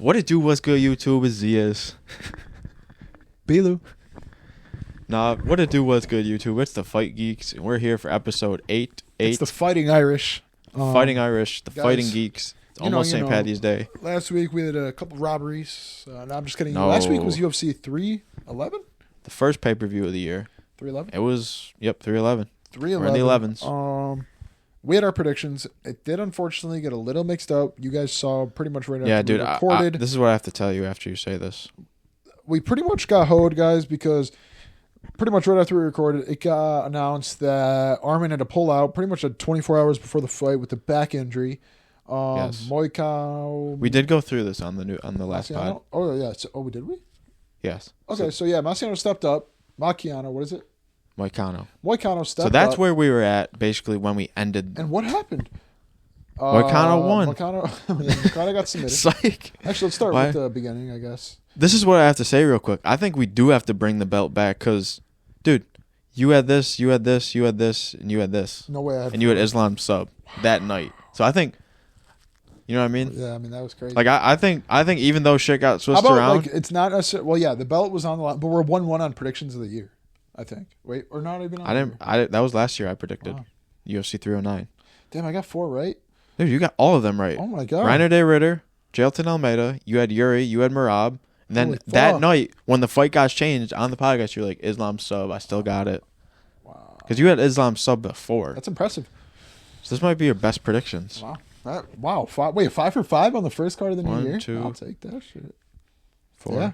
What it do? What's good, YouTube? Is ZS. Belu. Nah, what it do? What's good, YouTube? It's the Fight Geeks, and we're here for episode 8. It's the Fighting Irish. Fighting Irish, the guys, Fighting Geeks. It's almost St. Patty's Day. Last week we had a couple robberies. No, I'm just kidding. No. Last week was UFC 311? The first pay-per-view of the year. 311? It was, 311. 311. We're in the 11s. We had our predictions. It did unfortunately get a little mixed up. You guys saw pretty much right after Yeah, dude, we recorded. this is what I have to tell you after you say this. We pretty much got hoed, guys, because pretty much right after we recorded, it got announced that Armin had to pull out pretty much 24 hours before the fight with the back injury. Yes. Moicano. We did go through this on the last pod. Oh, yeah. Did we? Yes. Okay, so Marciano stepped up. What is it? Moicano. Moicano stepped up. So that's where we were at, basically, when we ended. And what happened? Moicano won. Moicano got submitted. Psych. Actually, let's start with the beginning, I guess. This is what I have to say real quick. I think we do have to bring the belt back because, dude, you had this, you had this, you had this, and you had this. No way I have. And you had Islam sub that night. So I think, you know what I mean? Yeah, I mean, that was crazy. Like, I think even though shit got switched around. Like, it's not necessarily. Well, yeah, the belt was on the line, but we're 1-1 on predictions of the year, I think. Wait, or not even on That was last year I predicted. Wow. UFC 309. Damn, I got 4 right. Dude, you got all of them right. Oh, my God. Reiner de Ritter, Jailton Almeida, you had Yuri, you had Merab. And then that night, when the fight got changed on the podcast, you're like, Islam sub, I still got it. Wow. Because you had Islam sub before. That's impressive. So this might be your best predictions. Wow. 5 for 5 on the first card of the new year? 2. I'll take that shit. 4. Yeah.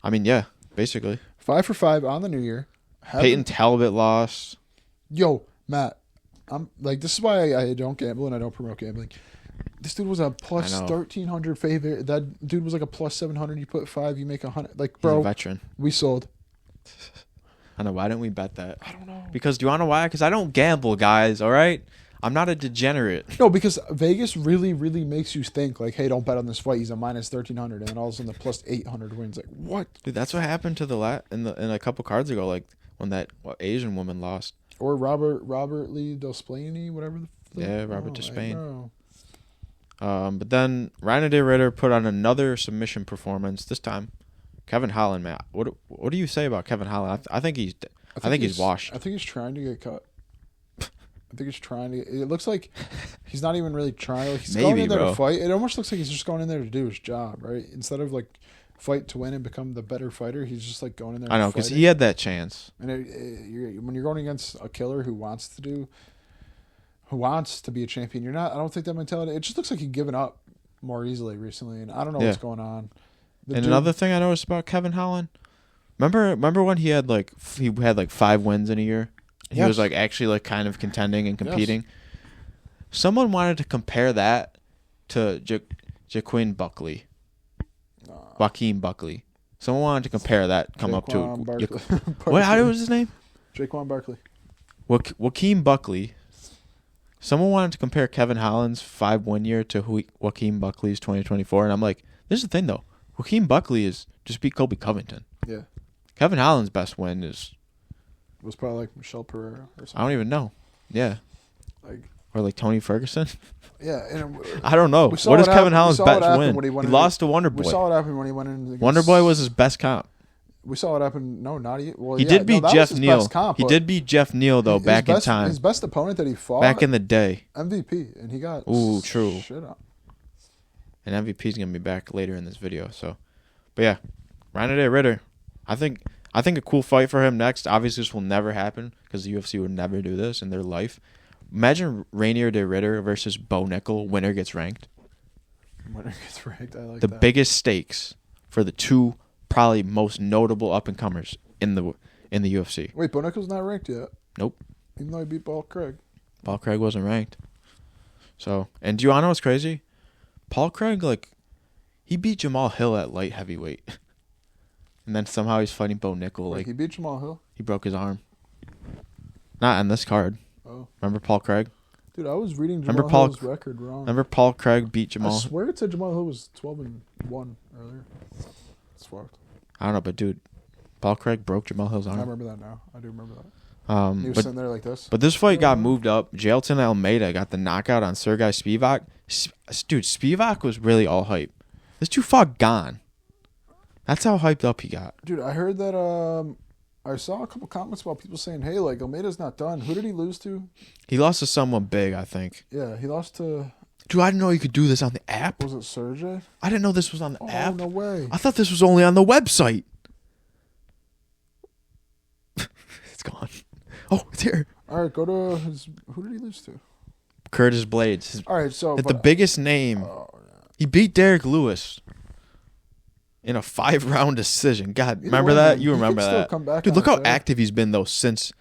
I mean, yeah, basically. 5 for 5 on the new year. Peyton Talbot lost. Yo, Matt, I'm like, this is why I don't gamble and I don't promote gambling. This dude was a plus 1,300 favorite. That dude was like a plus 700. You put 5, you make 100. Like, bro, he's a veteran. We sold. I know. Why didn't we bet that? I don't know. Because, do you want to know why? Because I don't gamble, guys, all right? I'm not a degenerate. No, because Vegas really, really makes you think, like, hey, don't bet on this fight. He's a minus 1,300. And then all of a sudden the plus 800 wins. Like, what? Dude, that's what happened to in a couple cards ago, like when that Asian woman lost. Or Robert Lee Desplaney, whatever the Yeah, Robert Despain. But then Reiner de Ritter put on another submission performance. This time, Kevin Holland, man. What do you say about Kevin Holland? I think he's washed. I think he's trying to get cut. I think he's trying to. It looks like he's not even really trying. Like, he's going in there to fight. It almost looks like he's just going in there to do his job, right? Instead of like fight to win and become the better fighter, he's just like going in there. I know, because he had that chance. And when you're going against a killer who wants to be a champion, you're not. I don't think that mentality. It just looks like he's given up more easily recently, and I don't know what's going on. Another thing I noticed about Kevin Holland, remember when he had like 5 wins in a year? He was like actually like kind of contending and competing. Yes. Someone wanted to compare that to Joaquin Buckley. Someone wanted to compare that. How was his name? Jaquan Barkley. Joaquin Buckley. Someone wanted to compare Kevin Holland's 5-win year to Joaquin Buckley's 2024, and I'm like, this is the thing though. Joaquin Buckley is just beat Colby Covington. Yeah. Kevin Holland's best win was probably like Michelle Pereira or something. I don't even know. Yeah. Or like Tony Ferguson. Yeah. And I don't know. What is Kevin Holland's best win? He lost to Wonder Boy. We saw it happen when he went in. Wonder Boy was his best comp. We saw it happen. No, not yet. Well, he did beat Jeff Neal. He did beat Jeff Neal though back in time. His best opponent that he fought back in the day. MVP, and he got true. Shit on. And MVP's gonna be back later in this video. So, but yeah, Reiner de Ritter. I think a cool fight for him next. Obviously, this will never happen because the UFC would never do this in their life. Imagine Reiner de Ritter versus Bo Nickel. Winner gets ranked. Winner gets ranked. I like the biggest stakes for the two probably most notable up and comers in the UFC. Wait, Bo Nickel's not ranked yet. Nope. Even though he beat Paul Craig. Paul Craig wasn't ranked. So, and do you want to know what's crazy? Paul Craig, like, he beat Jamal Hill at light heavyweight. And then somehow he's fighting Bo Nickel. Like, he beat Jamal Hill? He broke his arm. Not on this card. Oh. Remember Paul Craig? Dude, I was reading Jamal Hill's record wrong. Remember Paul Craig beat Jamal? I swear it said Jamal Hill was 12-1 earlier. It's fucked. I don't know, but dude, Paul Craig broke Jamal Hill's arm. I remember that now. I do remember that. He was sitting there like this. But this fight got moved up. Jailton Almeida got the knockout on Sergey Spivak. Dude, Spivak was really all hype. This dude fought Gone. That's how hyped up he got. Dude, I heard that. I saw a couple comments about people saying, "Hey, like Almeida's not done." Who did he lose to? He lost to someone big, I think. Yeah, he lost to. Dude, I didn't know you could do this on the app. Was it Sergey? I didn't know this was on the app. Oh, no way. I thought this was only on the website. It's gone. Oh, it's here. All right, go to his. Who did he lose to? Curtis Blades. All right, so The biggest name. Oh, yeah. He beat Derek Lewis in a 5-round decision. God, Either remember way, that? man, You he remember could still that? come back Dude, on look how his day. active he's been though since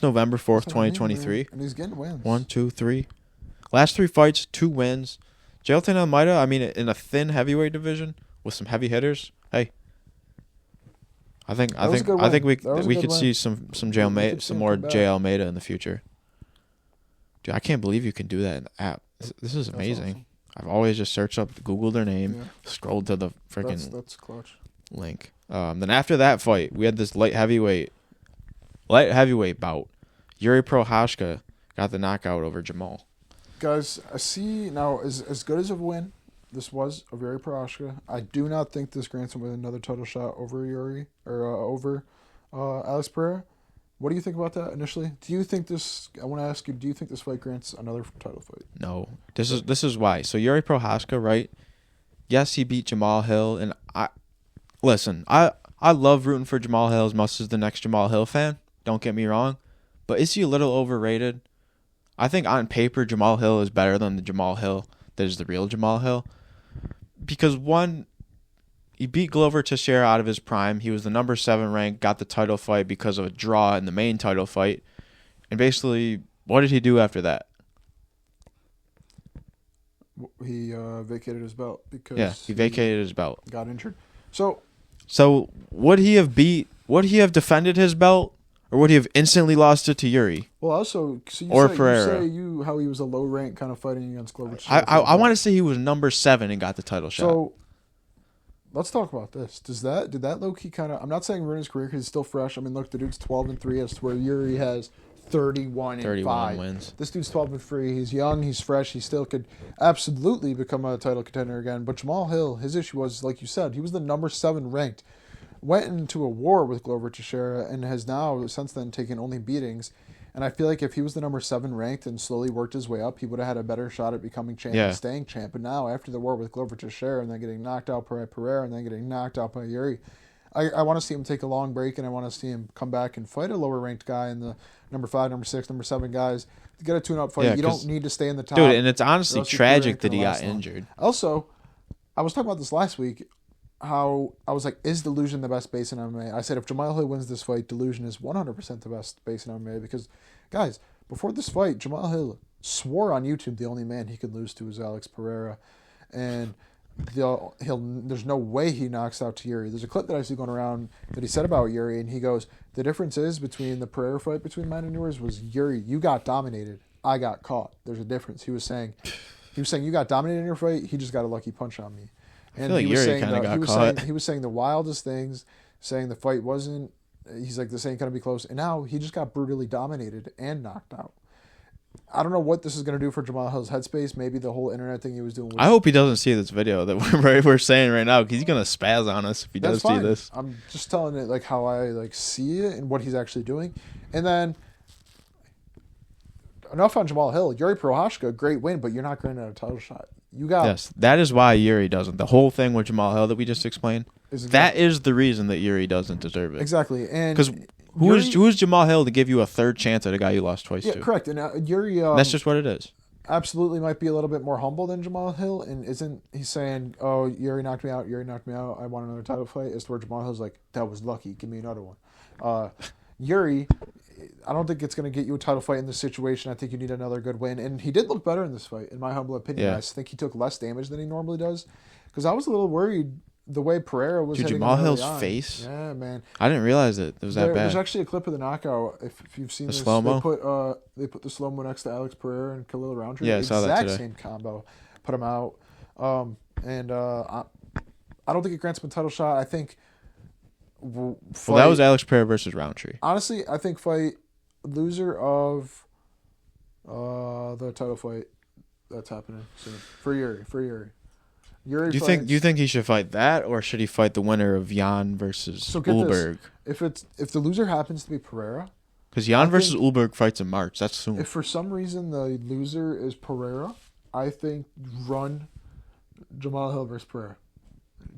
November 4th, That's what I mean, 2023. man. And he's getting wins. 1, 2, 3. Last 3 fights, 2 wins. Jailton Almeida, I mean, in a thin heavyweight division with some heavy hitters. Hey, I think we could see some more Jay Almeida in the future. Dude, I can't believe you can do that in the app. This is amazing. Awesome. I've always just searched up, Googled their name, scrolled to the freaking that's clutch. link. Then after that fight, we had this light heavyweight bout. Yuri Prochazka got the knockout over Jamal. Guys, I see now as good as a win this was of Yuri Prochazka. I do not think this grants him with another title shot over Yuri or over Alex Pereira. What do you think about that initially? Do you think this? I want to ask you. Do you think this fight grants another title fight? No. This is why. So Yuri Prochazka, right? Yes, he beat Jamal Hill, and I love rooting for Jamal Hill as much as the next Jamal Hill fan. Don't get me wrong, but is he a little overrated? I think on paper Jamal Hill is better than the Jamal Hill that is the real Jamal Hill, because one, he beat Glover Teixeira out of his prime. He was the number 7 ranked, got the title fight because of a draw in the main title fight. And basically, what did he do after that? He vacated his belt because he vacated his belt. Got injured. So would he have defended his belt, or would he have instantly lost it to Yuri? Well, also, so or Pereira? You say how he was a low rank kind of fighting against Glover. I want to say he was number 7 and got the title shot. So let's talk about this. Did that low key kind of? I'm not saying ruin his career because he's still fresh. I mean, look, the dude's 12-3 as to where Yuri has 31 wins. This dude's 12-3. He's young. He's fresh. He still could absolutely become a title contender again. But Jamal Hill, his issue was, like you said, he was the number 7 ranked. Went into a war with Glover Teixeira and has now since then taken only beatings. And I feel like if he was the number 7 ranked and slowly worked his way up, he would have had a better shot at becoming champ and staying champ. But now, after the war with Glover Teixeira and then getting knocked out by Pereira and then getting knocked out by Yuri, I want to see him take a long break, and I want to see him come back and fight a lower ranked guy in the number 5, number 6, number 7 guys to get a tune-up fight. Yeah, you don't need to stay in the top. Dude, and it's honestly tragic that he got injured. Also, I was talking about this last week, how I was like, is Delusion the best base in MMA? I said if Jamal Hill wins this fight, Delusion is 100% the best base in MMA because, guys, before this fight, Jamal Hill swore on YouTube the only man he could lose to is Alex Pereira, and there's no way he knocks out to Yuri. There's a clip that I see going around that he said about Yuri, and he goes, the difference is between the Pereira fight between mine and yours was Yuri, you got dominated, I got caught. There's a difference. He was saying you got dominated in your fight, he just got a lucky punch on me. And I feel like Yuri kind of got caught. He was saying the wildest things, saying the fight wasn't, he's like, this ain't going to be close. And now he just got brutally dominated and knocked out. I don't know what this is going to do for Jamal Hill's headspace. Maybe the whole internet thing he was doing. I hope he doesn't see this video that we're saying right now, because he's going to spaz on us if he does see this. I'm just telling it like how I like see it and what he's actually doing. And then, enough on Jamal Hill. Yuri Prochazka, great win, but you're not granted a title shot. Yes, that is why Yuri doesn't. The whole thing with Jamal Hill that we just explained, that is the reason that Yuri doesn't deserve it. Exactly. And because who is Jamal Hill to give you a third chance at a guy you lost twice to? Yeah, correct. And Yuri, that's just what it is. Absolutely, might be a little bit more humble than Jamal Hill, and he's saying, "Oh, Yuri knocked me out. Yuri knocked me out. I want another title fight." As to where Jamal Hill's like, "That was lucky. Give me another one." Yuri, I don't think it's going to get you a title fight in this situation. I think you need another good win. And he did look better in this fight, in my humble opinion. Yeah. I think he took less damage than he normally does. Because I was a little worried the way Pereira was hitting Jamal him Hill's on. face? Yeah, man. I didn't realize it was that bad. There's actually a clip of the knockout. If you've seen the this, slow-mo? They put the slow-mo next to Alex Pereira and Khalil Roundtree. Yeah, I saw that today. Exact same combo. Put him out. I don't think it grants him a title shot. I think... Well, that was Alex Pereira versus Roundtree. Honestly, I think loser of the title fight that's happening soon for Yuri. Yuri Do you think he should fight that, or should he fight the winner of Jan versus Ulberg? If the loser happens to be Pereira, because Jan versus Ulberg fights in March, that's soon. If for some reason the loser is Pereira, I think run Jamal Hill versus Pereira,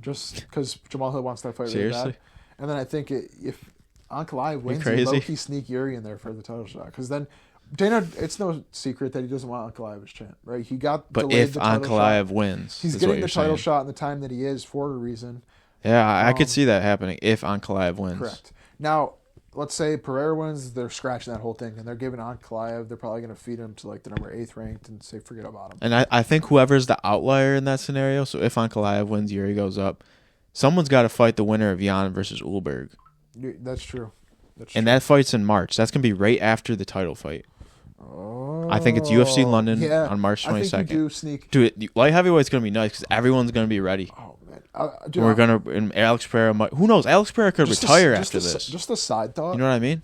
just because Jamal Hill wants that fight really bad. And then I think if Ankalaev wins, he low-key sneak Yuri in there for the title shot, because then Dana, it's no secret that he doesn't want Ankalaev as champ, right? He got but if Ankalaev wins, he's getting the title shot in the time that he is for a reason. Yeah, I could see that happening if Ankalaev wins. Correct. Now, let's say Pereira wins, they're scratching that whole thing, and they're giving Ankalaev, they're probably going to feed him to like the number 8th ranked and say forget about him. And I think whoever's the outlier in that scenario, so if Ankalaev wins, Yuri goes up, someone's got to fight the winner of Jan versus Ulberg. That's true. And that fight's in March. That's going to be right after the title fight. Oh, I think it's UFC London on March 22nd. I think you do sneak. Dude, light heavyweight's going to be nice because everyone's going to be ready. Oh, man. We're going to, and Alex Pereira might, who knows? Alex Pereira could retire after this. Just a side thought. You know what I mean?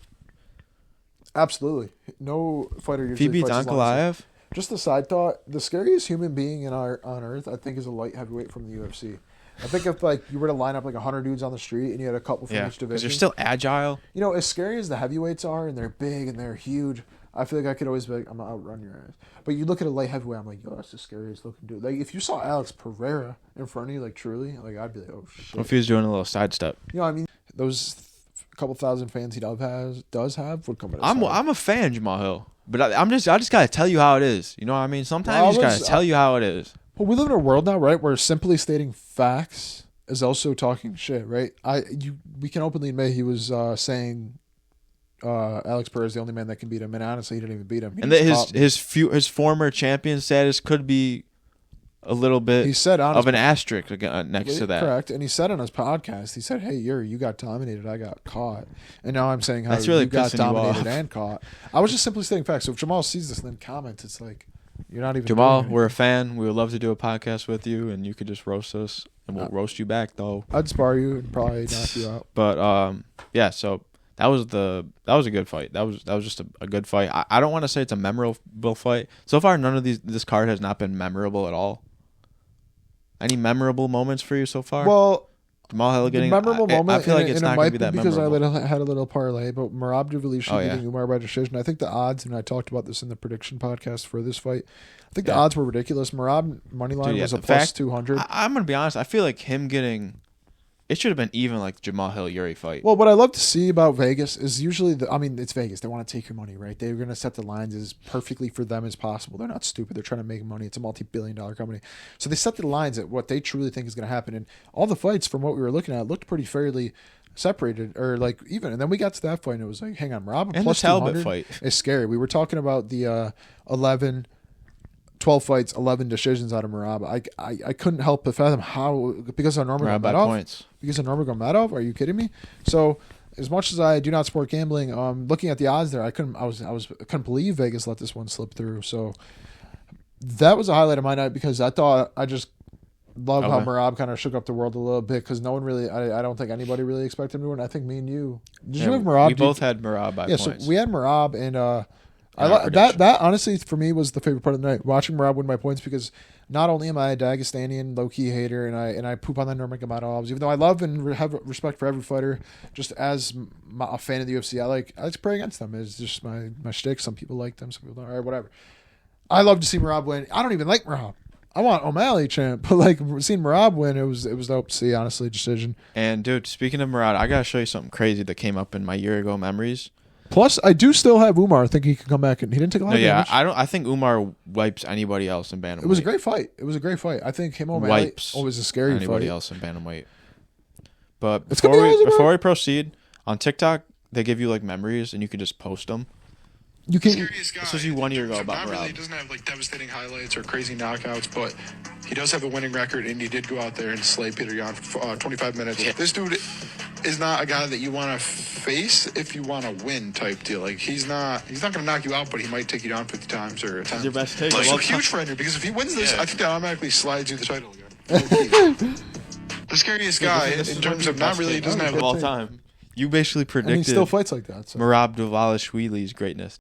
Absolutely. No fighter usually if he beats Ankalaev. Just a side thought. The scariest human being on earth, I think, is a light heavyweight from the UFC. I think if like you were to line up like 100 dudes on the street and you had a couple from each division. Because they're still agile. You know, as scary as the heavyweights are and they're big and they're huge, I feel like I could always be like, I'm gonna outrun your ass. But you look at a light heavyweight, I'm like, yo, that's the scariest looking dude. Like if you saw Alex Pereira in front of you, like truly, like I'd be like, oh shit. What if he was doing a little sidestep? You know what I mean? Those couple thousand fans he does have would come at his I'm a fan, Jamal Hill. But I just gotta tell you how it is. You know what I mean? Sometimes you just gotta tell you how it is. Well, we live in a world now, right, where simply stating facts is also talking shit, right? We can openly admit he was saying Alex Pereira is the only man that can beat him, and honestly, he didn't even beat him. And that his former champion status could be a little bit of an asterisk next to that. Correct. And he said on his podcast, he said, hey, you got dominated, I got caught. And now I'm saying how that's really you got dominated and caught. I was just simply stating facts. So if Jamal sees this and then comments, it's like, you're not even Jamal, we're a fan. We would love to do a podcast with you, and you could just roast us, and we'll roast you back, though. I'd spar you and probably knock you out. But, yeah, so that was a good fight. That was just a good fight. I don't want to say it's a memorable fight. So far, none of this card has not been memorable at all. Any memorable moments for you so far? Well, Jamal Hill getting memorable moment. I feel like it's not going to be that because memorable. I had a little parlay, but Merab Dvalishvili getting Umar by decision. I think the odds, and I talked about this in the prediction podcast for this fight. I think the odds were ridiculous. Merab moneyline was a plus 200. I'm going to be honest. I feel like him getting. It should have been even like Jamal Hill Yuri fight. Well, what I love to see about Vegas is usually it's Vegas. They want to take your money, right? They're going to set the lines as perfectly for them as possible. They're not stupid. They're trying to make money. It's a multi-billion-dollar company. So they set the lines at what they truly think is going to happen. And all the fights from what we were looking at looked pretty fairly separated or like even. And then we got to that fight and it was like, hang on, Rob and plus the Talbot fight is scary. We were talking about the 12 fights, 11 decisions out of Merab. I couldn't help but fathom how because of Nurmagomedov. Because of Nurmagomedov, are you kidding me? So as much as I do not support gambling, looking at the odds there, I couldn't believe Vegas let this one slip through. So that was a highlight of my night because I just love how Merab kind of shook up the world a little bit because no one really, I don't think anybody really expected him to win. I think me and you. Did you have Merab? We both had Merab by points. So we had Merab and that honestly for me was the favorite part of the night, watching Merab win by points because not only am I a Dagestanian low-key hater and I poop on the Nurmagomedovs, even though I love and have respect for every fighter, just as a fan of the UFC, I like to pray against them. It's just my shtick. Some people like them, some people don't. All right, whatever. I love to see Merab win. I don't even like Merab. I want O'Malley champ, but like seeing Merab win, it was dope to see. Honestly, decision. And dude, speaking of Merab, I gotta show you something crazy that came up in my year ago memories. Plus, I do still have Umar. I think he can come back, and he didn't take a lot of damage. I think Umar wipes anybody else in bantamweight. It was a great fight. I think him O'Malley was a scary anybody fight. else in bantamweight. But before we proceed, on TikTok they give you like memories, and you can just post them. You can. This was you 1 year ago about Merab. He doesn't have like devastating highlights or crazy knockouts, but he does have a winning record, and he did go out there and slay Peter Yan for 25 minutes. Yeah. This dude is not a guy that you want to face if you want to win type deal. Like he's not going to knock you out, but he might take you down 50 times or a time. He's your best take. He's a huge for Andrew because if he wins this, I think that automatically slides you the title again. The scariest guy in terms of not really doesn't have all time. You basically predicted and he still fights like that. So. Merab Dvalishvili's greatness.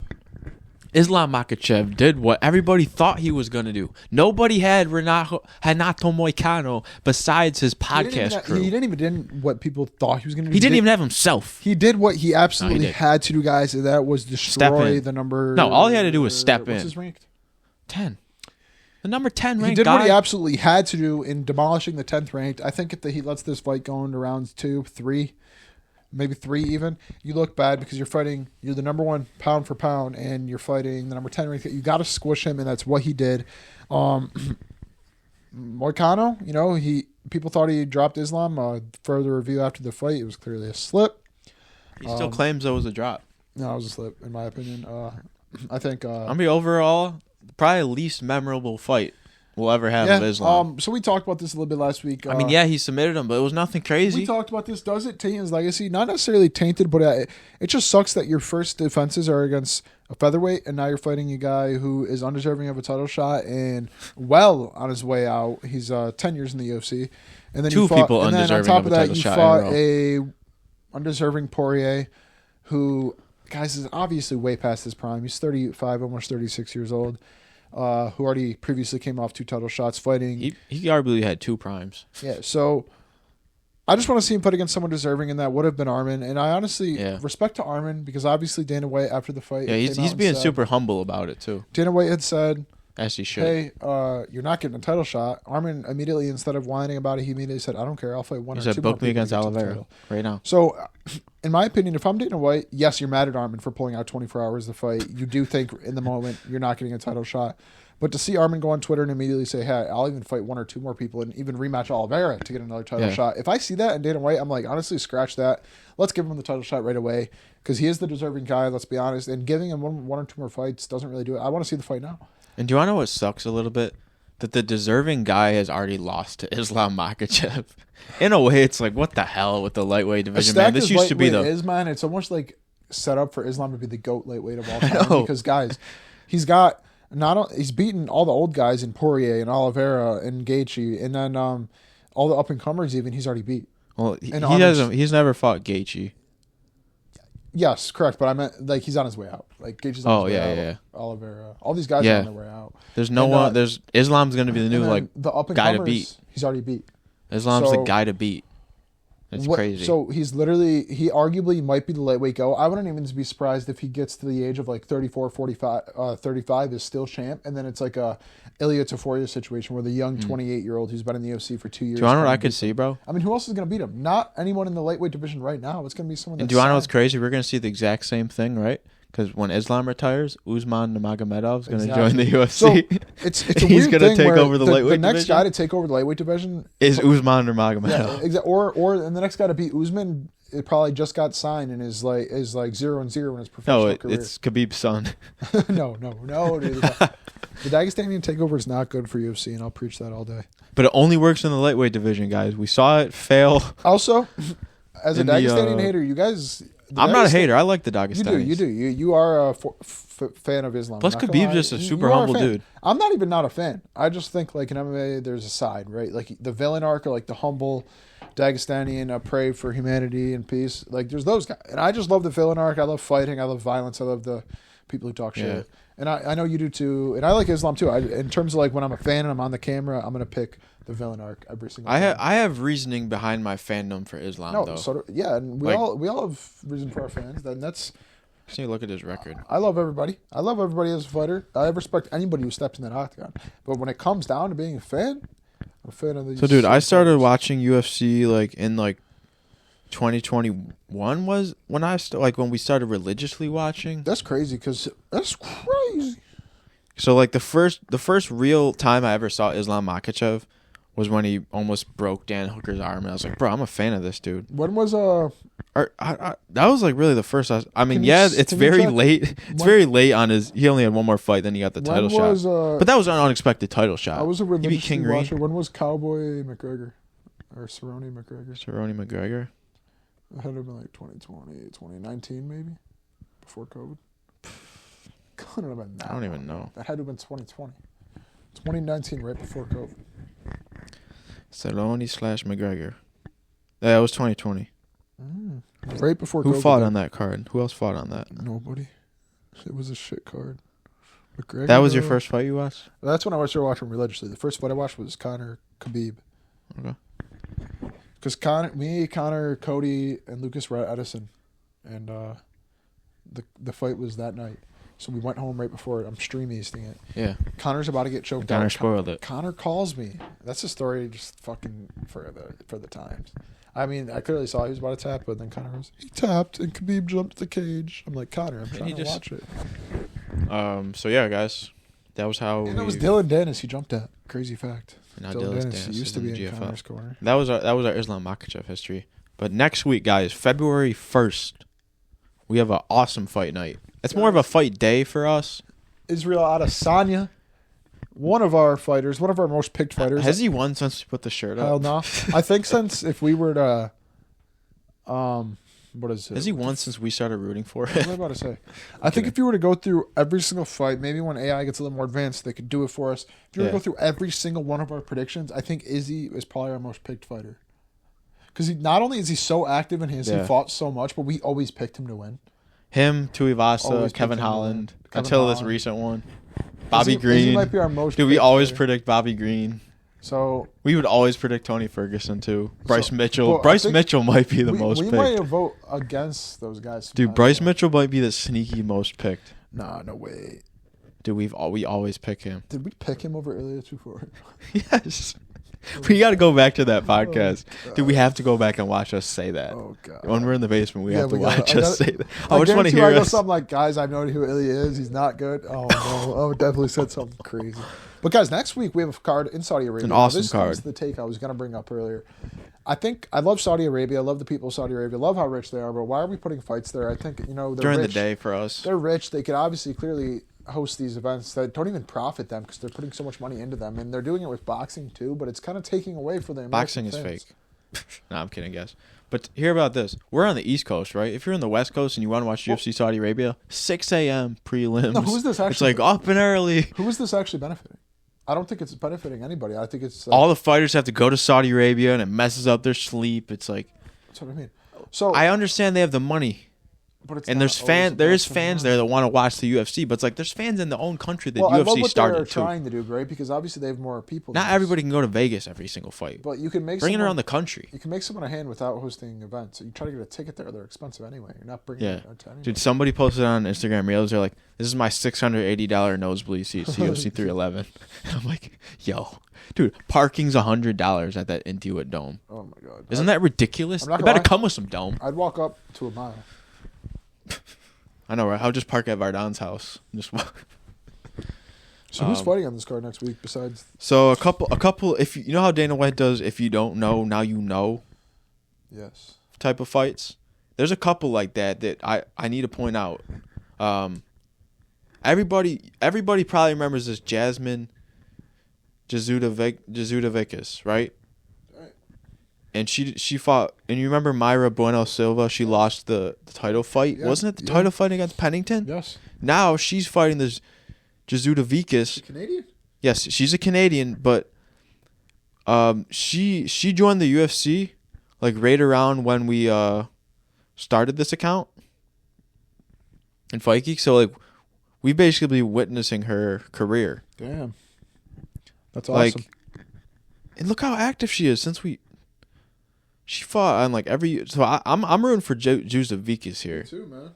Islam Makhachev did what everybody thought he was going to do. Nobody had Renato Moicano besides his podcast crew. He didn't even do what people thought he was going to do. He didn't even have himself. He did what he absolutely had to do, guys, and that was destroy the number. No, all he had to do was step in. What's his rank? 10. The number 10 ranked guy. He did what he absolutely had to do in demolishing the 10th ranked. I think if he lets this fight go into rounds 2, 3, maybe 3 even, you look bad because you're the number 1 pound for pound, and you're fighting the number 10 ranked. You got to squish him, and that's what he did. Moicano, people thought he dropped Islam. Further review after the fight, it was clearly a slip. He still claims it was a drop. No, it was a slip, in my opinion. I think... overall, probably least memorable fight we'll ever have of Islam. So we talked about this a little bit last week. He submitted him, but it was nothing crazy. We talked about this. Does it taint his legacy? Not necessarily tainted, but it just sucks that your first defenses are against a featherweight, and now you're fighting a guy who is undeserving of a title shot and well on his way out. He's 10 years in the UFC. And then people undeserving of a title shot. And then on top of that, you fought a undeserving Poirier who, guys, is obviously way past his prime. He's 35, almost 36 years old. Who already previously came off 2 title shots fighting. He arguably had 2 primes. Yeah, so I just want to see him fight against someone deserving, and that would have been Arman. And I honestly respect to Arman because obviously Dana White after the fight, he's being super humble about it too. Dana White had said, as he should, "Hey, you're not getting a title shot." Arman immediately, instead of whining about it, he immediately said, "I don't care. I'll fight one or two more." He said, "Book me against Oliveira right now." So, in my opinion, if I'm Dana White, yes, you're mad at Arman for pulling out 24 hours to fight. You do think in the moment you're not getting a title shot. But to see Arman go on Twitter and immediately say, "Hey, I'll even fight 1 or 2 more people and even rematch Oliveira to get another title shot." If I see that in Dana White, I'm like, honestly, scratch that. Let's give him the title shot right away because he is the deserving guy. Let's be honest. And giving him one or 2 more fights doesn't really do it. I want to see the fight now. And do you want to know what sucks a little bit? That the deserving guy has already lost to Islam Makhachev. In a way, it's like, what the hell with the lightweight division, man? This used to be it's almost like set up for Islam to be the GOAT lightweight of all time. Because, guys, he's beaten all the old guys in Poirier and Oliveira and Gaethje, and then all the up and comers even he's already beat. Well, he's never fought Gaethje. Yes, correct. But I meant like he's on his way out. Like Gaethje's on his way out. Oliveira, all these guys are on their way out. There's no one. There's Islam's going to be the new the up and guy comers, to beat. He's already beat. Islam's the guy to beat. It's crazy. So he arguably might be the lightweight go. I wouldn't even be surprised if he gets to the age of like 34, 45, 35 is still champ. And then it's like a Ilya Taforia situation where the young 28-year-old who's been in the UFC for 2 years. Do you know what I could see, bro? I mean, who else is going to beat him? Not anyone in the lightweight division right now. It's going to be someone that's... And do you want to know what's crazy? We're going to see the exact same thing, right? Because when Islam retires, Usman Nurmagomedov is going to join the UFC. So it's a he's going to take over the lightweight division. The next guy to take over the lightweight division is Usman Nurmagomedov. Yeah, and the next guy to beat Usman, it probably just got signed and is like 0-0 in his professional career. No, it's Khabib's son. No, dude. The Dagestanian takeover is not good for UFC, and I'll preach that all day. But it only works in the lightweight division, guys. We saw it fail. Also, as a Dagestanian hater, you guys... I'm not a hater. I like the Dagestanis. You do. You are a fan of Islam. Plus, Khabib's just a super humble dude. I'm not even not a fan. I just think like in MMA, there's a side, right? Like the villain arc, or like the humble Dagestanian pray for humanity and peace. Like there's those guys, and I just love the villain arc. I love fighting. I love violence. I love the people who talk shit. And I know you do too. And I like Islam too. In terms of like when I'm a fan and I'm on the camera, I'm gonna pick the villain arc every single time. I have reasoning behind my fandom for Islam, though. And we all have reason for our fans. Then that's. Just need to look at his record. I love everybody. I love everybody as a fighter. I respect anybody who steps in that octagon. But when it comes down to being a fan, I'm a fan of these. So, dude, I started watching UFC like in like 2021 was when when we started religiously watching. That's crazy that's crazy. So like the first real time I ever saw Islam Makhachev was when he almost broke Dan Hooker's arm, and I was like, bro, I'm a fan of this dude. When was that was like really the first. It's very late. It's very late on his. He only had one more fight, then he got the title shot. But that was an unexpected title shot. I was a religiously watcher. When was Cowboy McGregor or Cerrone McGregor? It had to have been like 2020, 2019 maybe, before COVID. Couldn't have been that. I don't even know. That had to have been 2020. 2019, right before COVID. Cerrone/McGregor. That was 2020. Right before Who COVID. fought on that card? Who else fought on that? Nobody. It was a shit card. McGregor. That was your first fight you watched? That's when I started watching religiously. The first fight I watched was Conor Khabib. Okay. Because me, Conor, Cody, and Lucas were at Edison, and the fight was that night. So we went home right before it. I'm stream easting it. Yeah. Conor's about to get choked out. Conor spoiled it. Conor calls me. That's a story just fucking for the times. I mean, I clearly saw he was about to tap, but then Conor he tapped and Khabib jumped the cage. I'm like, Conor, I'm trying to watch it. So yeah, guys, that was how. And it was Dylan Dennis he jumped at. Crazy fact. Now Dylan Dennis used to be in Conor's corner. That was our Islam Makhachev history. But next week, guys, February 1st, we have an awesome fight night. It's more of a fight day for us. Israel Adesanya, one of our fighters, one of our most picked fighters. Has he won since we put the shirt up? Hell no. I think since if we were to, what is it? Has he won since we started rooting for it? What am I about to say? I think if you were to go through every single fight, maybe when AI gets a little more advanced, they could do it for us. If you were to go through every single one of our predictions, I think Izzy is probably our most picked fighter. Because not only is he so active in his, he fought so much, but we always picked him to win. Him, Tuivasa, Kevin Holland, until this recent one. Bobby Green. Izzy might be our most Dude, we always predict Bobby Green. So we would always predict Tony Ferguson too. Bryce Mitchell. Bryce Mitchell might be the most picked. We might vote against those guys. Dude, Bryce Mitchell might be the sneaky most picked. Nah, no way. Dude, we always pick him. Did we pick him over Ilya Tufor? Yes. We got to go back to that podcast. Dude, we have to go back and watch us say that. Oh, God. When we're in the basement, we have to watch us say that. I just want to hear hear something like, guys, I know who Ilya is. He's not good. Oh, no. I definitely said something crazy. But, guys, next week we have a card in Saudi Arabia. An awesome card. This is the take I was going to bring up earlier. I love Saudi Arabia. I love the people of Saudi Arabia. I love how rich they are. But why are we putting fights there? I think, they're during rich. The day for us. They're rich. They could obviously clearly host these events that don't even profit them because they're putting so much money into them, and they're doing it with boxing too, but it's kind of taking away from the American boxing is fans. fake. No, I'm kidding, guys. But hear about this. We're on the East Coast, right? If you're in the West Coast and you want to watch UFC Saudi Arabia, 6 a.m. prelims. No, who's this actually? It's like up and early. Who is this actually benefiting? I don't think it's benefiting anybody. I think it's all the fighters have to go to Saudi Arabia, and it messes up their sleep. It's like that's what I mean. So I understand they have the money. But and there's fans there that want to watch the UFC, but it's like there's fans in their own country that UFC I love what started they're too. Trying to do, right? Because obviously they have more people. Not everybody can go to Vegas every single fight. But you can bring it around the country. You can make someone a hand without hosting events. So you try to get a ticket there; they're expensive anyway. You're not bringing it to anybody. Dude, somebody posted on Instagram Reels. They're like, "This is my $680 nosebleed seats to UFC 311." And I'm like, "Yo, dude, parking's $100 at that Intuit Dome. Oh my god, isn't that ridiculous? You better come with some dome." I'd walk up to a mile. I know, right? I'll just park at Vardon's house. Just walk. So who's fighting on this card next week besides? So a couple. If you know how Dana White does, if you don't know, now you know. Yes. Type of fights. There's a couple like that I need to point out. Everybody probably remembers this Jasmine Jasudavicius, right? And she fought, and you remember Mayra Bueno Silva? She lost the title fight. Yeah, wasn't it the title fight against Pennington? Yes. Now she's fighting this Jasudavicius. Canadian? Yes, she's a Canadian, but she joined the UFC like right around when we started this account in Fight Geeks. So like we basically witnessing her career. Damn. That's awesome. And look how active she is since she fought on like every. So I'm rooting for Jasudavicius here. Me too, man.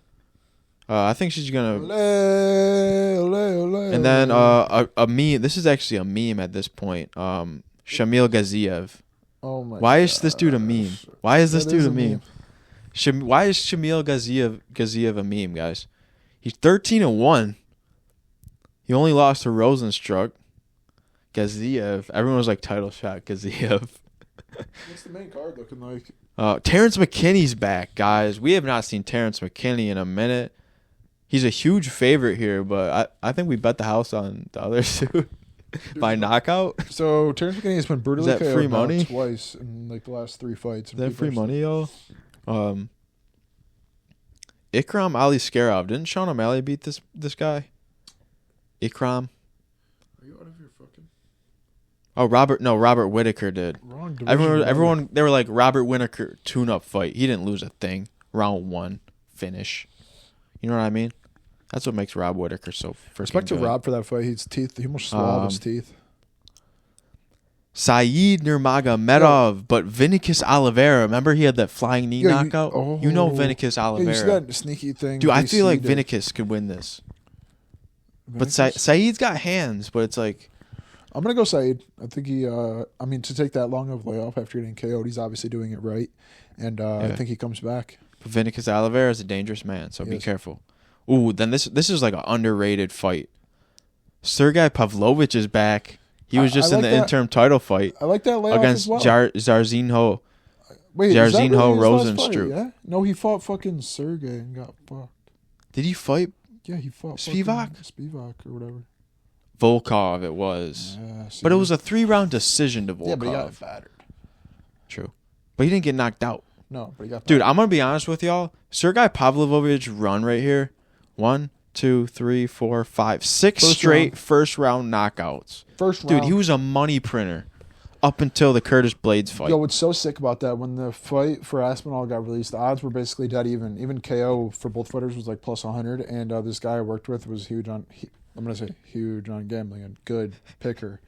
I think she's gonna. Ole. And then a meme. This is actually a meme at this point. Shamil Gaziev. Oh my. Why is this dude a meme? Why is this dude a meme? Why is Shamil Gaziev a meme, guys? He's 13-1. He only lost to Rosenstruck. Gaziev. Everyone was like title shot Gaziev. What's the main card looking like? Terrence McKinney's back, guys. We have not seen Terrence McKinney in a minute. He's a huge favorite here, but I think we bet the house on the other two by knockout. So Terrence McKinney has been brutally Is that free money? Twice in like the last 3 fights. Is that free money, y'all? Ikram Ali Skarov. Didn't Sean O'Malley beat this guy? Ikram. Are you out of your fucking? Oh, Robert Whittaker did. Wrong division. Everyone, they were like, Robert Whittaker tune-up fight. He didn't lose a thing. Round 1 finish. You know what I mean? That's what makes Rob Whittaker so freaking Respect to good. Rob for that fight. His teeth. He almost swallowed his teeth. Said Nurmagomedov, but Vinicius Oliveira. Remember he had that flying knee knockout? You know Vinicius Oliveira. You see that sneaky thing? Dude, I feel like Vinicius could win this. But Said's got hands, but it's like... I'm going to go Said. I think he... I mean, to take that long of a layoff after getting KO'd, he's obviously doing it right. And I think he comes back. But Vinicius Oliveira is a dangerous man, so be careful. Ooh, then this is like an underrated fight. Sergey Pavlovich is back. He was just in the interim title fight. I like that layoff against as well. Jairzinho. Wait, Jairzinho Rosenstruck. Yeah? No, he fought fucking Sergey and got fucked. Did he fight? Yeah, he fought Spivak or whatever. Volkov, it was. Yeah, but it was a 3-round decision to Volkov. Yeah, but he got battered. True. But he didn't get knocked out. No, but he got battered. Dude, I'm going to be honest with y'all. Sergey Pavlovich's run right here. 1, 2, 3, 4, 5, 6 straight first-round knockouts. First round. Dude, he was a money printer up until the Curtis Blades fight. Yo, what's so sick about that, when the fight for Aspinall got released, the odds were basically dead even. Even KO for both fighters was like plus 100, and this guy I worked with was huge on, I'm going to say huge on gambling, and good picker.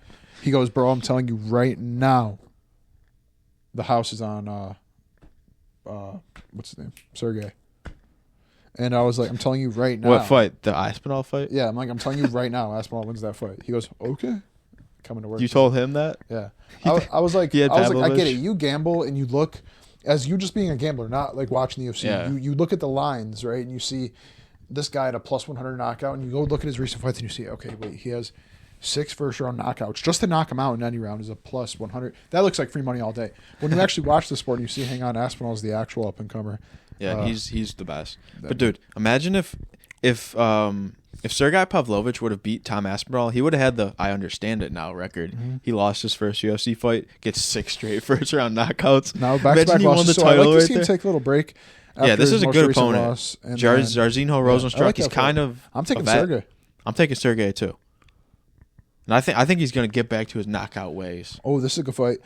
He goes, bro, I'm telling you right now, the house is on, what's his name? Sergey. And I was like, I'm telling you right now. What fight? The Aspinall fight? Yeah, I'm like, I'm telling you right now, Aspinall wins that fight. He goes, okay. Coming to work. You told him that? Yeah. I was like, I get it. You gamble and you look, as you just being a gambler, not like watching the UFC. Yeah. You look at the lines, right? And you see this guy at a plus 100 knockout, and you go look at his recent fights and you see, okay, wait, he has 6 first-round knockouts. Just to knock him out in any round is a plus 100. That looks like free money all day. When you actually watch the sport and you see, hang on, Aspinall is the actual up-and-comer. Yeah, he's the best. But dude, imagine if Sergey Pavlovich would have beat Tom Aspinall, he would have had the I understand it now record. Mm-hmm. He lost his first UFC fight, gets 6 straight first round knockouts. Now back-to-back losses. So I'd like to see him take a little break. Yeah, this is a good opponent. Jairzinho Rosenstruck. He's kind of. I'm taking Sergey. I'm taking Sergey too. And I think he's gonna get back to his knockout ways. Oh, this is a good fight.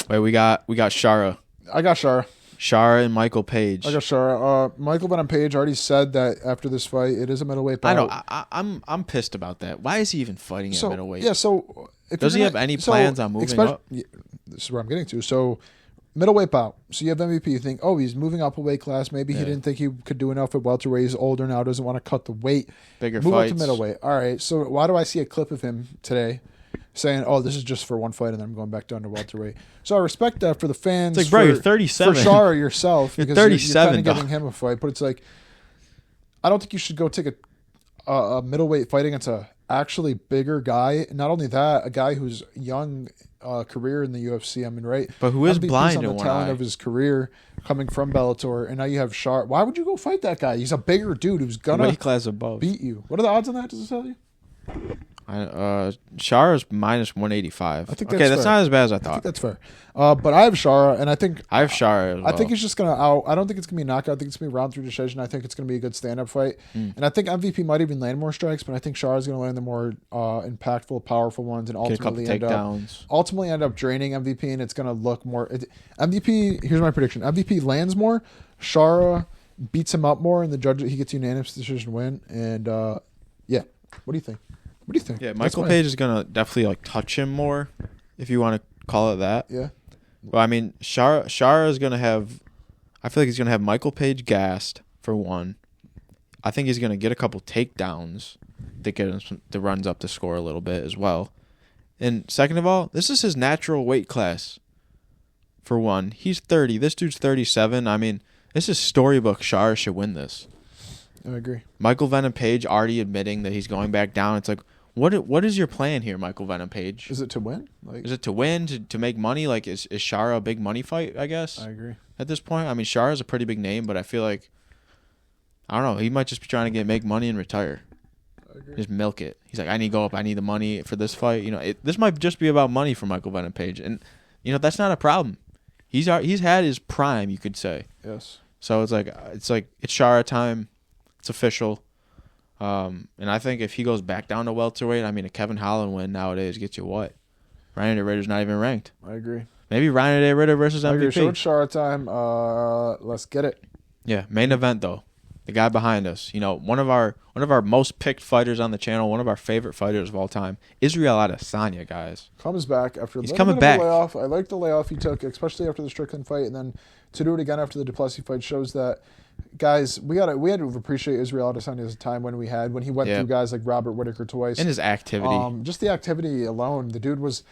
Wait, we got Shara. I got Shara. Shara and Michael Page. I got Shara. Michael Venom Page already said that after this fight, it is a middleweight bout. I know. I'm pissed about that. Why is he even fighting at middleweight? Yeah. So does he have any plans on moving up? Yeah, this is where I'm getting to. So middleweight bout. So you have MVP. You think, oh, he's moving up a weight class. Maybe he didn't think he could do enough at welterweight. He's older now. Doesn't want to cut the weight. Bigger Move fights. up to middleweight. All right. So why do I see a clip of him today saying, oh, this is just for one fight and then I'm going back down to welterweight? So I respect that for the fans. It's like, bro, you're 37. For Shara yourself. You're because 37. You're kind of giving him a fight. But it's like, I don't think you should go take a middleweight fight against a actually bigger guy. Not only that, a guy who's young career in the UFC. I mean, right? But who is MVP's blind on in the one talent eye. of his career coming from Bellator, and now you have Shara. Why would you go fight that guy? He's a bigger dude who's gonna weight class above. beat you. What are the odds on that? Does it tell you? Shara's minus 185. I think that's not as bad as I I thought. think that's fair. But I have Shara, and I think I have Shara as well. I think he's just gonna out. I don't think it's gonna be a knockout. I think it's gonna be a round 3 decision. I think it's gonna be a good stand-up fight, and I think MVP might even land more strikes, but I think Shara's gonna land the more impactful, powerful ones, and Get a couple ultimately end up draining MVP, and it's gonna look more. MVP. Here's my prediction: MVP lands more. Shara beats him up more, and the judge he gets a unanimous decision win. And yeah, what do you think? What do you think? Yeah, Michael Page is gonna definitely like touch him more, if you want to call it that. Yeah. Well, I mean, Shara is gonna have. I feel like he's gonna have Michael Page gassed for one. I think he's gonna get a couple takedowns that runs up the score a little bit as well. And second of all, this is his natural weight class. For one, he's 30. This dude's 37. I mean, this is storybook. Shara should win this. I agree. Michael Venom Page already admitting that he's going back down. It's like, what is your plan here, Michael Venom Page? Is it to win? Is it to win, to make money? Like, is Shara a big money fight, I guess? I agree. At this point, I mean, Shara's a pretty big name, but I feel like, I don't know, he might just be trying to make money and retire. I agree. Just milk it. He's like, I need to go up. I need the money for this fight. You know, this might just be about money for Michael Venom Page. And, you know, that's not a problem. He's had his prime, you could say. Yes. So it's Shara time. It's official. And I think if he goes back down to welterweight, I mean, a Kevin Holland win nowadays gets you what? Ryan De Ridder's not even ranked. I agree. Maybe Ryan De Ridder versus MVP. I agree. So it's Shara time. Let's get it. Yeah, main event, though. the guy behind us, you know, one of our most picked fighters on the channel, one of our favorite fighters of all time, Israel Adesanya, guys. Comes back after He's coming back. A layoff. I like the layoff he took, especially after the Strickland fight, and then to do it again after the Duplessis fight shows that, guys, we had to appreciate Israel Adesanya's time when he went through guys like Robert Whittaker twice. And his activity. Just the activity alone. The dude was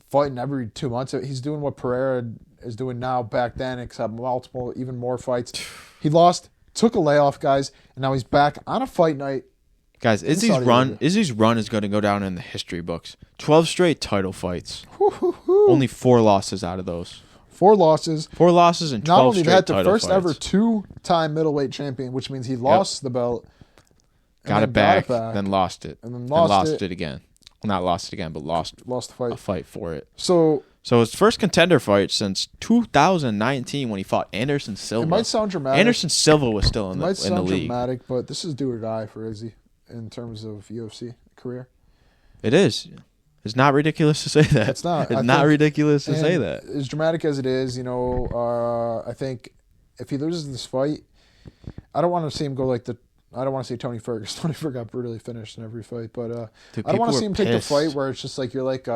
fighting every 2 months. He's doing what Pereira is doing now back then, except multiple, even more fights. He lost, took a layoff, guys, and now he's back on a fight night. Guys, Izzy's run is going to go down in the history books. 12 straight title fights. Only 4 losses out of those. 4 losses. 4 losses and 12 straight title fights. Not only that, the first ever 2-time middleweight champion, which means he lost the belt. Got it back, then lost it. And then lost it again. Well, not lost it again, but lost the fight. A fight for it. So his first contender fight since 2019 when he fought Anderson Silva. It might sound dramatic. Anderson Silva was still in the league. It might sound dramatic, but this is do or die for Izzy in terms of UFC career. It is. It's not ridiculous to say that. It's not. It's not ridiculous to say that. As dramatic as it is, you know, I think if he loses this fight, I don't want to see him go like I don't want to see Tony Ferguson. Tony Ferguson got brutally finished in every fight, but I don't want to see him take the fight where it's just like you're like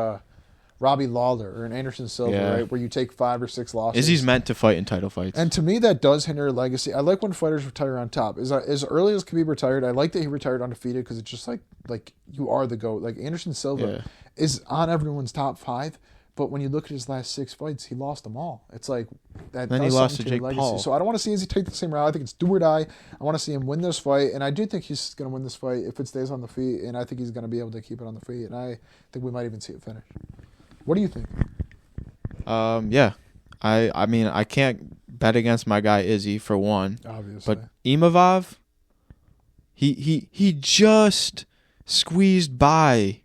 Robbie Lawler or an Anderson Silva, right? Where you take 5 or 6 losses. Izzy's meant to fight in title fights. And to me, that does hinder legacy. I like when fighters retire on top. As early as Khabib retired, I like that he retired undefeated because it's just like you are the GOAT. Like Anderson Silva is on everyone's top 5, but when you look at his last 6 fights, he lost them all. It's like that. Then he lost to Jake Paul. So I don't want to see Izzy take the same route. I think it's do or die. I want to see him win this fight, and I do think he's going to win this fight if it stays on the feet, and I think he's going to be able to keep it on the feet, and I think we might even see it finish. What do you think? Yeah. I mean, I can't bet against my guy Izzy for one. Obviously. But Imavov, he just squeezed by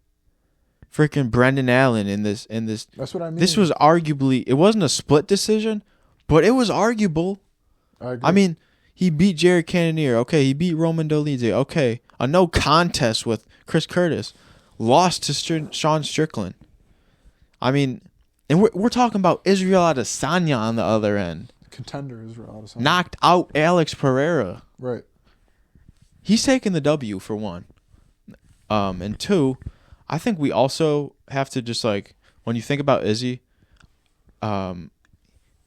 freaking Brendan Allen in this. That's what I mean. This was arguably, it wasn't a split decision, but it was arguable. I agree. I mean, he beat Jared Cannonier. Okay, he beat Roman Dolidze. Okay, a no contest with Chris Curtis. Lost to Sean Strickland. I mean, and we're talking about Israel Adesanya on the other end. Contender Israel Adesanya. Knocked out Alex Pereira. Right. He's taking the W for one. And 2, I think we also have to just like, when you think about Izzy,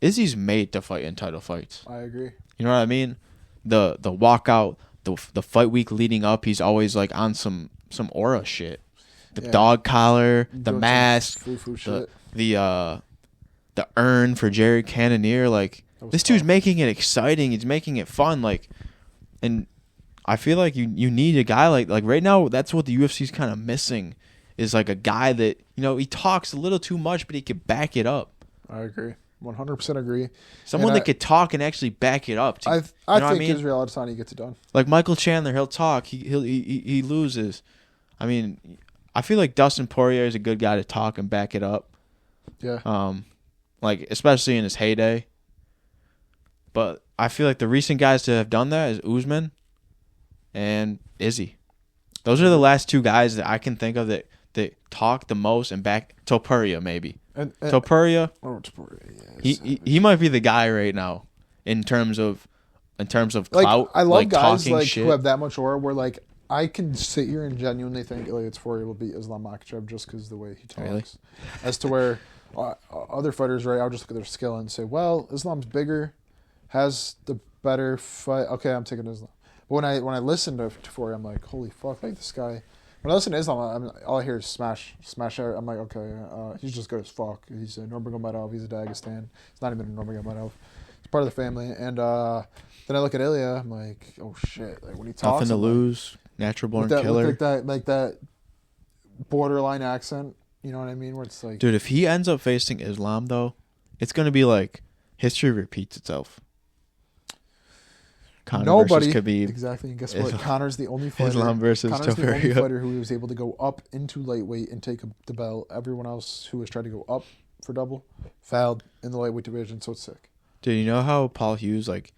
Izzy's made to fight in title fights. I agree. You know what I mean? The walkout, the fight week leading up, he's always like on some aura shit. The dog collar, the mask, the urn for Jared Cannonier. Like, this dude's making it exciting. He's making it fun. Like, and I feel like you need a guy like right now. That's what the UFC's kind of missing, is like a guy that, you know, he talks a little too much, but he can back it up. I agree. 100% agree. Someone that could talk and actually back it up. I think Israel Adesanya gets it done. Like Michael Chandler, he'll talk. He loses. I mean, I feel like Dustin Poirier is a good guy to talk and back it up. Yeah. Like, especially in his heyday. But I feel like the recent guys to have done that is Usman and Izzy. Those are the last 2 guys that I can think of that talk the most and back. Topuria, maybe. Topuria. Oh, Topuria. He might be the guy right now in terms of clout. I love guys like shit. who have that much aura where like I can sit here and genuinely think Ilya Topuria will beat Islam Makhachev just because of the way he talks. Really? As to where other fighters, right, I'll just look at their skill and say, well, Islam's bigger, has the better fight. Okay, I'm taking Islam. But when I listen to Topuria, I'm like, holy fuck, like this guy. When I listen to Islam, all I hear is smash out. I'm like, okay, he's just good as fuck. He's a Nurmagomedov. He's a Dagestan. It's not even a Nurmagomedov. It's part of the family. And then I look at Ilya. I'm like, oh shit. Like when he talks, nothing to lose. Natural born killer. Like that borderline accent. You know what I mean? Where it's like, dude, if he ends up facing Islam though, it's gonna be like history repeats itself. Conor versus Khabib. Exactly. And guess what? Connor's the only fighter. Islam versus Connor's Topuria. the only fighter who was able to go up into lightweight and take the belt. Everyone else who was trying to go up for double failed in the lightweight division. So it's sick. Dude, you know how Paul Hughes like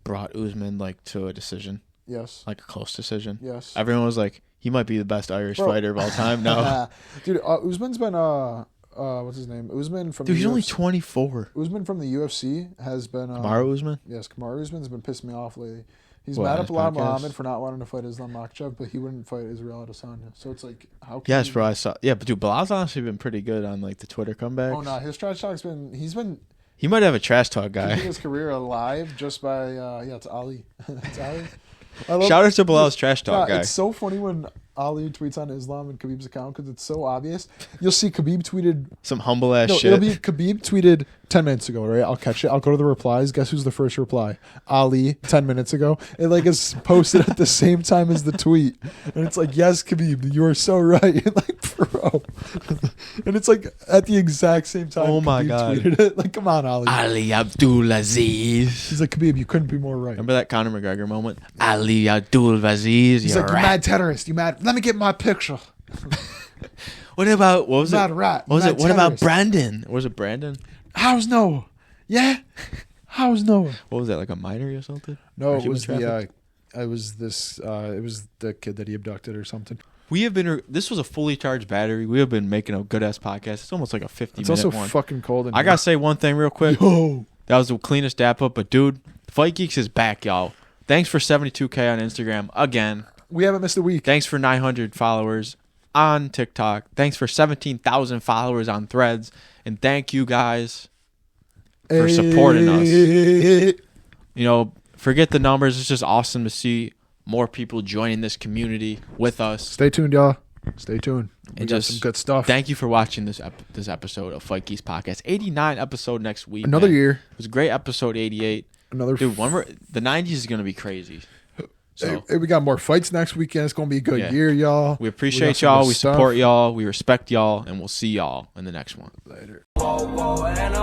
brought Usman like to a decision? Yes. Like a close decision? Yes. Everyone was like, he might be the best Irish fighter of all time. No. Dude, Usman's been what's his name? Usman from he's only 24. Usman from the UFC has been Kamaru Usman? Yes, Kamaru Usman's been pissing me off lately. He's What, mad on at his Bilal podcast? Muhammad for not wanting to fight Islam Makhachev, but he wouldn't fight Israel Adesanya. So it's like, how can Yes, you- bro. I saw. Yeah, but dude, Bilal's honestly been pretty good on like the Twitter comebacks. Oh, no. His trash talk's he's been He might have a trash talk keeping guy. his career alive just by, it's Ali. It's Ali. I love- Shout out to Bilal's trash talk guy. It's so funny when Ali tweets on Islam and Khabib's account because it's so obvious. You'll see Khabib tweeted. Some humble ass No, shit. it'll be Khabib tweeted 10 minutes ago, right? I'll catch it. I'll go to the replies. Guess who's the first reply? Ali 10 minutes ago. It like is posted at the same time as the tweet, and it's like, yes, Khabib, you are so right. Like, bro, and it's like at the exact same time. Oh my Khabib God. tweeted it. Like, come on, Ali. Ali Abdulaziz. He's like, Khabib, you couldn't be more right. Remember that Conor McGregor moment? Ali Abdulaziz. He's like, you mad terrorist. You mad? Let me get my picture. What was it? Mad rat. What was Mad it? What about terrorist. Brandon? Was it Brandon? How's Noah? Yeah? How's Noah? What was that? Like a minor or something? No, Or it human was traffic? it was the kid that he abducted or something. We have been. This was a fully charged battery. We have been making a good ass podcast. It's almost like a 50 It's minute also one. fucking cold in I here. gotta say one thing real quick. Yo. That was the cleanest dap up, but dude, Fight Geeks is back, y'all. Thanks for 72K on Instagram again. We haven't missed a week. Thanks for 900 followers on TikTok. Thanks for 17,000 followers on Threads. And thank you guys for supporting us. You know, forget the numbers. It's just awesome to see more people joining this community with us. Stay tuned, y'all. Stay tuned. We And got just some good stuff. Thank you for watching this episode of Fight Geeks Podcast. 89 episode next week. Another man. year. It was a great episode 88. Another Dude, the 90s is going to be crazy. So Hey, we got more fights next weekend. It's gonna be a good Yeah. year, y'all. we got appreciate some y'all. good We stuff. support y'all. We respect y'all. And we'll see y'all in the next one. Later. Whoa, whoa, and